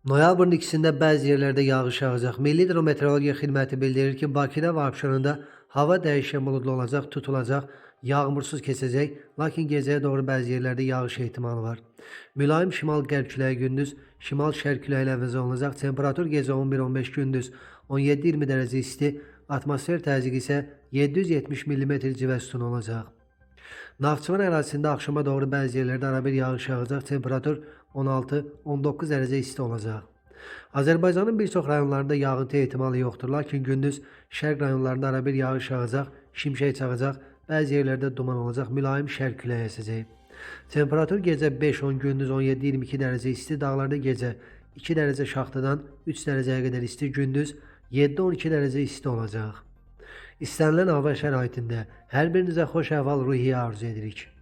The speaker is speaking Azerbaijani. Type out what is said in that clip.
Noyabrın ikisində bəzi yerlərdə yağış yağacaq. Milli Hidrometeorologiya Xidməti bildirir ki, Bakıda və Abşeronda hava dəyişkən buludlu olacaq, tutulacaq, yağmursuz keçəcək, lakin gecəyə doğru bəzi yerlərdə yağış ehtimalı var. Mülayim şimal-qərb küləyi gündüz, şimal-şərq küləyi ilə əvəz olunacaq. Temperatur gecə 11-15, gündüz 17-20 dərəcə isti, atmosfer təzyiqi isə 770 mm civə sütunu olacaq. Naxçıvan ərazisində axşama doğru bəzi yerlərdə arabir yağış yağacaq. Temperatur 16-19 dərəcə isti olacaq. Azərbaycanın bir çox rayonlarında yağıntı ehtimalı yoxdur, lakin gündüz şərq rayonlarında arabir yağış yağacaq, şimşək çaxacaq, bəzi yerlərdə duman olacaq, mülayim şərq küləyi əsəcək. Temperatur gecə 5-10, gündüz 17-22 dərəcə isti, dağlarda gecə 2 dərəcə şaxtadan 3 dərəcəyə qədər isti, gündüz 7-12 dərəcə isti olacaq. İstənilən hava şəraitində hər birinizə xoş əhval-ruhiyyə arzu edirik.